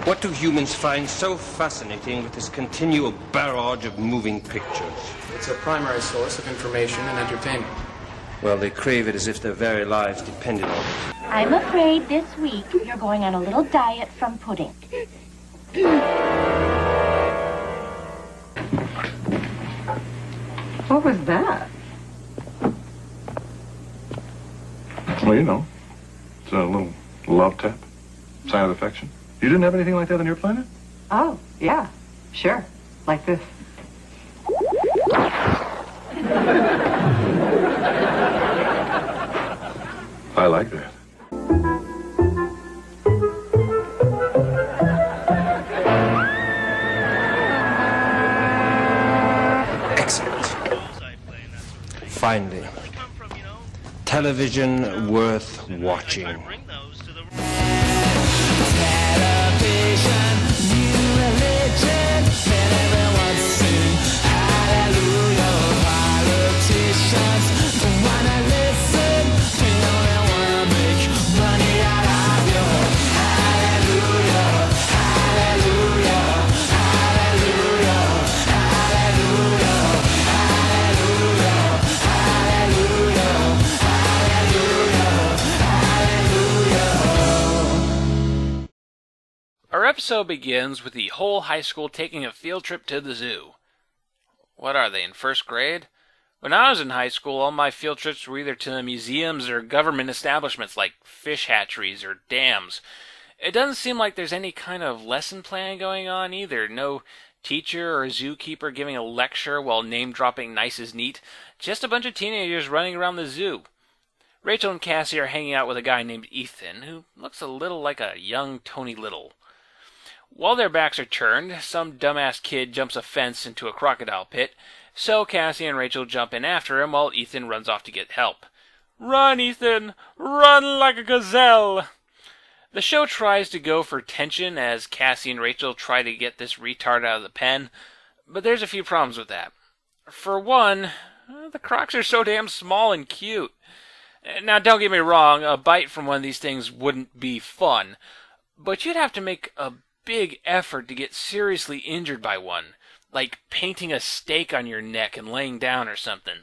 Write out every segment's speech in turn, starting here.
What do humans find so fascinating with this continual barrage of moving pictures? It's a primary source of information and entertainment. Well, they crave it as if their very lives depended on it. I'm afraid this week you're going on a little diet from pudding. What was that? Well, you know, it's a little love tap, sign of affection. You didn't have anything like that on your planet? Oh, yeah, sure, like this. I like that. Excellent. Finally. Television worth watching. Our episode begins with the whole high school taking a field trip to the zoo. What are they, in first grade? When I was in high school, all my field trips were either to the museums or government establishments like fish hatcheries or dams. It doesn't seem like there's any kind of lesson plan going on either. No teacher or zookeeper giving a lecture while name-dropping nice as neat. Just a bunch of teenagers running around the zoo. Rachel and Cassie are hanging out with a guy named Ethan, who looks a little like a young Tony Little. While their backs are turned, some dumbass kid jumps a fence into a crocodile pit, so Cassie and Rachel jump in after him while Ethan runs off to get help. Run, Ethan! Run like a gazelle! The show tries to go for tension as Cassie and Rachel try to get this retard out of the pen, but there's a few problems with that. For one, the crocs are so damn small and cute. Now, don't get me wrong, a bite from one of these things wouldn't be fun, but you'd have to make a big effort to get seriously injured by one, like painting a stake on your neck and laying down or something.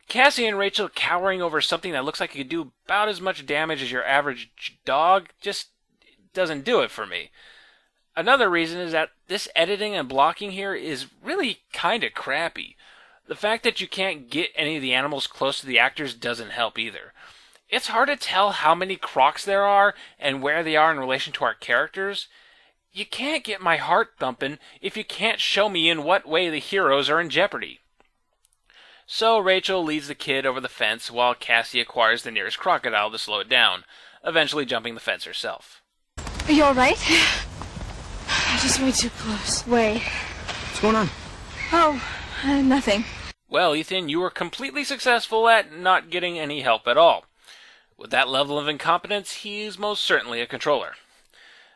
Cassie and Rachel cowering over something that looks like it could do about as much damage as your average dog just doesn't do it for me. Another reason is that this editing and blocking here is really kinda crappy. The fact that you can't get any of the animals close to the actors doesn't help either. It's hard to tell how many crocs there are and where they are in relation to our characters. You can't get my heart thumping if you can't show me in what way the heroes are in jeopardy. So Rachel leads the kid over the fence while Cassie acquires the nearest crocodile to slow it down, eventually jumping the fence herself. Are you alright? I just way too close. Way. What's going on? Oh, nothing. Well, Ethan, you were completely successful at not getting any help at all. With that level of incompetence, he's most certainly a controller.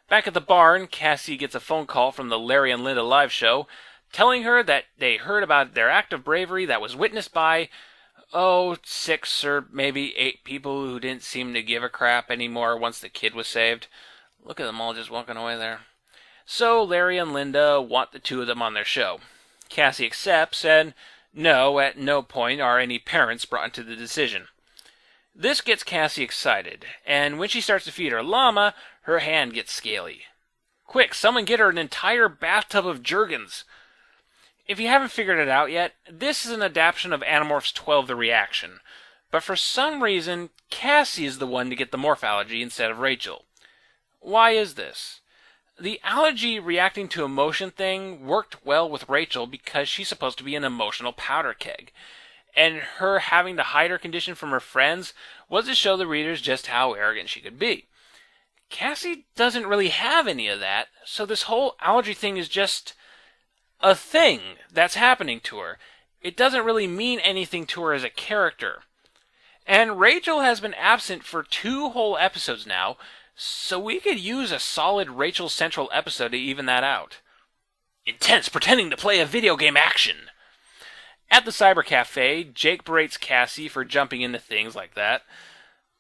Back at the barn, Cassie gets a phone call from the Larry and Linda live show, telling her that they heard about their act of bravery that was witnessed by, 6 or maybe 8 people who didn't seem to give a crap anymore once the kid was saved. Look at them all just walking away there. So Larry and Linda want the two of them on their show. Cassie accepts, and no, at no point are any parents brought into the decision. This gets Cassie excited, and when she starts to feed her llama, her hand gets scaly. Quick, someone get her an entire bathtub of Jergens. If you haven't figured it out yet, this is an adaptation of Animorphs 12 The Reaction, but for some reason, Cassie is the one to get the morph allergy instead of Rachel. Why is this? The allergy reacting to emotion thing worked well with Rachel because she's supposed to be an emotional powder keg, and her having to hide her condition from her friends was to show the readers just how arrogant she could be. Cassie doesn't really have any of that, so this whole allergy thing is just a thing that's happening to her. It doesn't really mean anything to her as a character. And Rachel has been absent for 2 whole episodes now, so we could use a solid Rachel Central episode to even that out. Intense pretending to play a video game action. At the cyber cafe, Jake berates Cassie for jumping into things like that.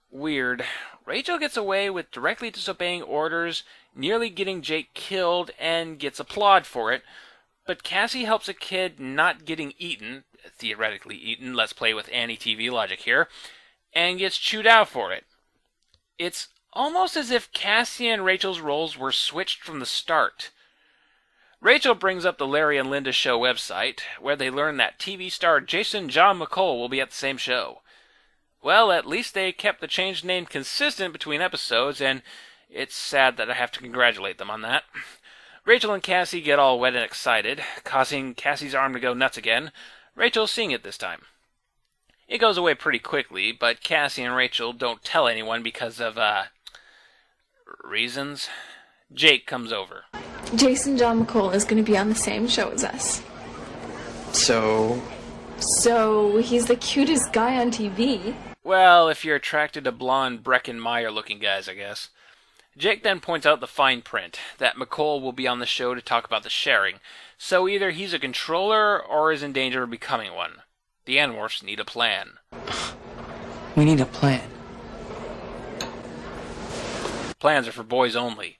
Weird. Rachel gets away with directly disobeying orders, nearly getting Jake killed, and gets applaud for it. But Cassie helps a kid not getting eaten, theoretically eaten, let's play with anti-TV logic here, and gets chewed out for it. It's almost as if Cassie and Rachel's roles were switched from the start. Rachel brings up the Larry and Linda Show website, where they learn that TV star Jason John McCole will be at the same show. Well, at least they kept the changed name consistent between episodes, and it's sad that I have to congratulate them on that. Rachel and Cassie get all wet and excited, causing Cassie's arm to go nuts again, Rachel seeing it this time. It goes away pretty quickly, but Cassie and Rachel don't tell anyone because of, reasons. Jake comes over. Jason John McCole is going to be on the same show as us. So He's the cutest guy on TV. Well, if you're attracted to blonde Breckin-Meyer-looking guys, I guess. Jake then points out the fine print, that McCole will be on the show to talk about the sharing, so either he's a controller or is in danger of becoming one. The Animorphs need a plan. we need a plan. Plans are for boys only.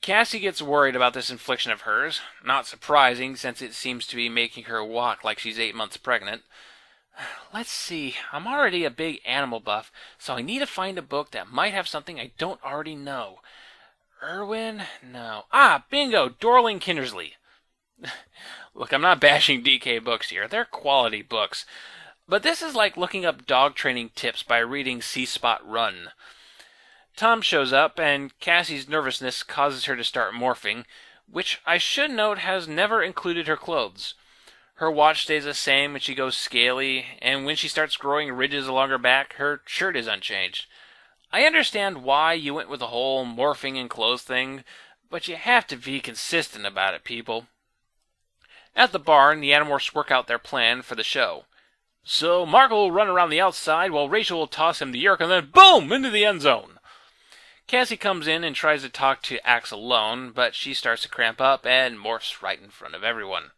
Cassie gets worried about this infliction of hers, not surprising since it seems to be making her walk like she's 8 months pregnant. Let's see, I'm already a big animal buff, so I need to find a book that might have something I don't already know. Irwin? No. Bingo! Dorling Kindersley. Look, I'm not bashing DK books here. They're quality books. But this is like looking up dog training tips by reading See Spot Run. Tom shows up, and Cassie's nervousness causes her to start morphing, which I should note has never included her clothes. Her watch stays the same when she goes scaly, and when she starts growing ridges along her back, her shirt is unchanged. I understand why you went with the whole morphing and clothes thing, but you have to be consistent about it, people. At the barn, the Animorphs work out their plan for the show. So Mark will run around the outside while Rachel will toss him the yerk and then boom! Into the end zone. Cassie comes in and tries to talk to Axe alone, but she starts to cramp up and morphs right in front of everyone.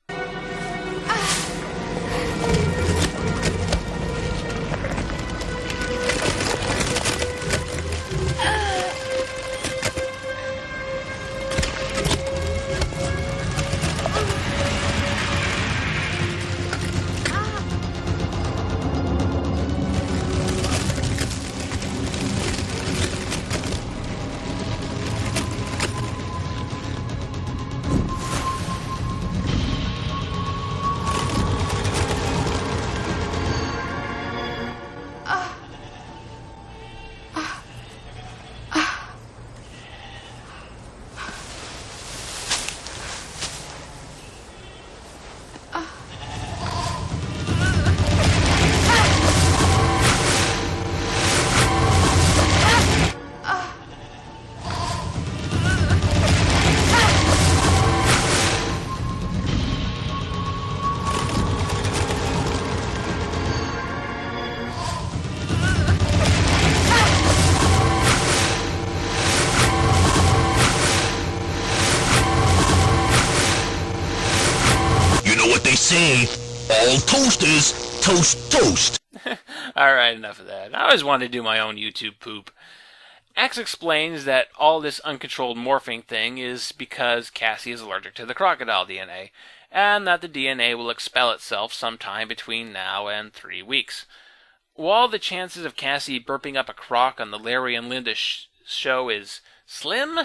Say, all toasters toast toast. Alright, enough of that. I always wanted to do my own YouTube poop. Axe explains that all this uncontrolled morphing thing is because Cassie is allergic to the crocodile DNA, and that the DNA will expel itself sometime between now and 3 weeks. While the chances of Cassie burping up a croc on the Larry and Linda show is slim,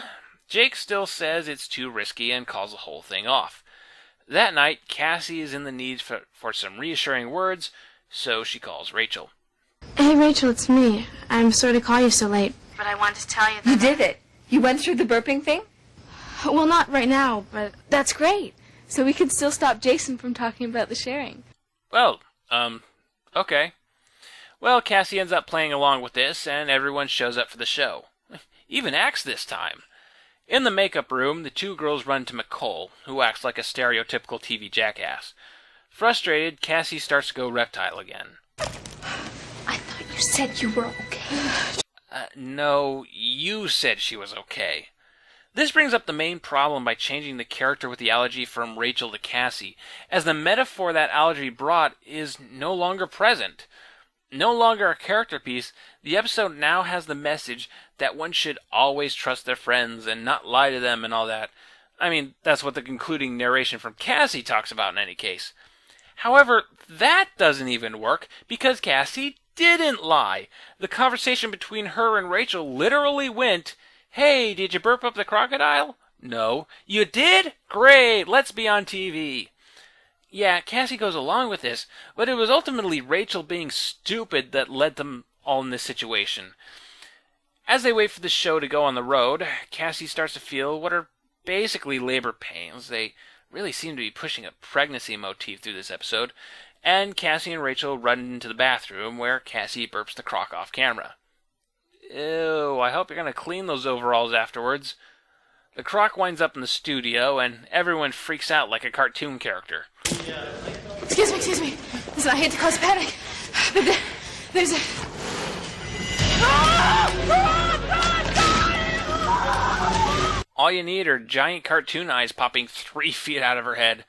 Jake still says it's too risky and calls the whole thing off. That night, Cassie is in the need for some reassuring words, so she calls Rachel. Hey, Rachel, it's me. I'm sorry to call you so late, but I wanted to tell you that... You did it. You went through the burping thing? Well, not right now, but that's great. So we could still stop Jason from talking about the sharing. Well, okay. Well, Cassie ends up playing along with this, and everyone shows up for the show. Even Axe this time. In the makeup room, the two girls run to McCole, who acts like a stereotypical TV jackass. Frustrated, Cassie starts to go reptile again. I thought you said you were okay. No, you said she was okay. This brings up the main problem by changing the character with the allergy from Rachel to Cassie, as the metaphor that allergy brought is no longer present. No longer a character piece, the episode now has the message that one should always trust their friends and not lie to them and all that. I mean, that's what the concluding narration from Cassie talks about in any case. However, that doesn't even work because Cassie didn't lie. The conversation between her and Rachel literally went, "Hey, did you burp up the crocodile?" "No." "You did? Great, let's be on TV." Yeah, Cassie goes along with this, but it was ultimately Rachel being stupid that led them all in this situation. As they wait for the show to go on the road, Cassie starts to feel what are basically labor pains. They really seem to be pushing a pregnancy motif through this episode, and Cassie and Rachel run into the bathroom where Cassie burps the croc off camera. Ew, I hope you're going to clean those overalls afterwards. The croc winds up in the studio, and everyone freaks out like a cartoon character. Excuse me. Listen, I hate to cause panic, but there's a... All you need are giant cartoon eyes popping 3 feet out of her head.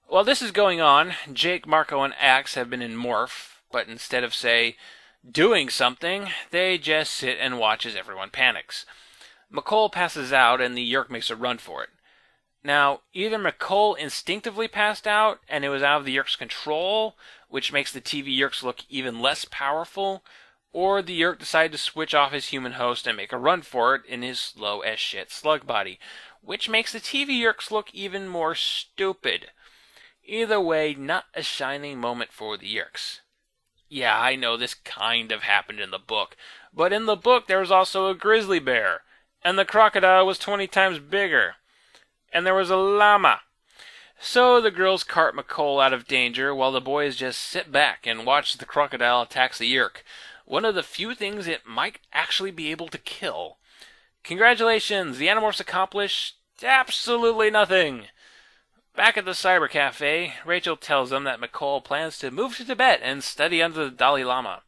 While this is going on, Jake, Marco, and Axe have been in Morph, but instead of, say, doing something, they just sit and watch as everyone panics. McCole passes out, and the Yeerk makes a run for it. Now, either McCole instinctively passed out, and it was out of the Yeerk's control, which makes the TV Yeerks look even less powerful, or the Yeerk decided to switch off his human host and make a run for it in his slow-as-shit slug body, which makes the TV Yeerks look even more stupid. Either way, not a shining moment for the Yeerks. Yeah, I know this kind of happened in the book, but in the book there was also a grizzly bear, and the crocodile was 20 times bigger, and there was a llama. So the girls cart McCole out of danger while the boys just sit back and watch the crocodile attacks the Yeerk, one of the few things it might actually be able to kill. Congratulations, the Animorphs accomplished absolutely nothing. Back at the cyber cafe, Rachel tells them that McCole plans to move to Tibet and study under the Dalai Lama.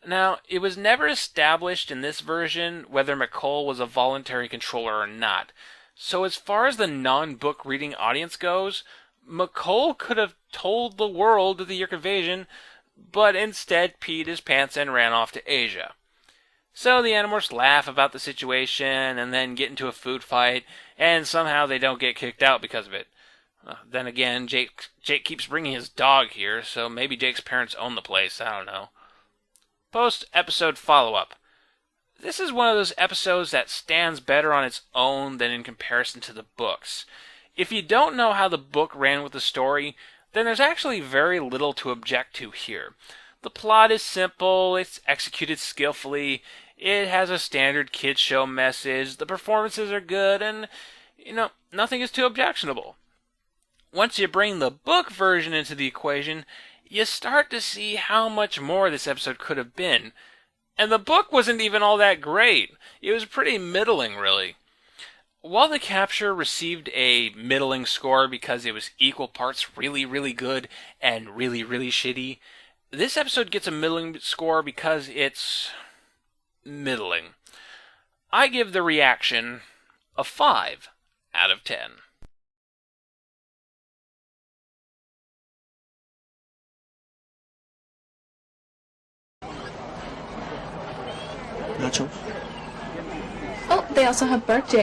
Now, it was never established in this version whether McCole was a voluntary controller or not, so as far as the non-book reading audience goes, McCole could have told the world of the Yeerk invasion, but instead peed his pants and ran off to Asia. So the Animorphs laugh about the situation and then get into a food fight, and somehow they don't get kicked out because of it. Then again, Jake keeps bringing his dog here, so maybe Jake's parents own the place, I don't know. Post-episode follow-up. This is one of those episodes that stands better on its own than in comparison to the books. If you don't know how the book ran with the story, then there's actually very little to object to here. The plot is simple, it's executed skillfully, it has a standard kids show message, the performances are good, and, nothing is too objectionable. Once you bring the book version into the equation, you start to see how much more this episode could have been. And the book wasn't even all that great. It was pretty middling, really. While The Capture received a middling score because it was equal parts really, really good and really, really shitty, this episode gets a middling score because it's middling. I give the reaction a 5 out of 10. Nachos. Oh, they also have birthday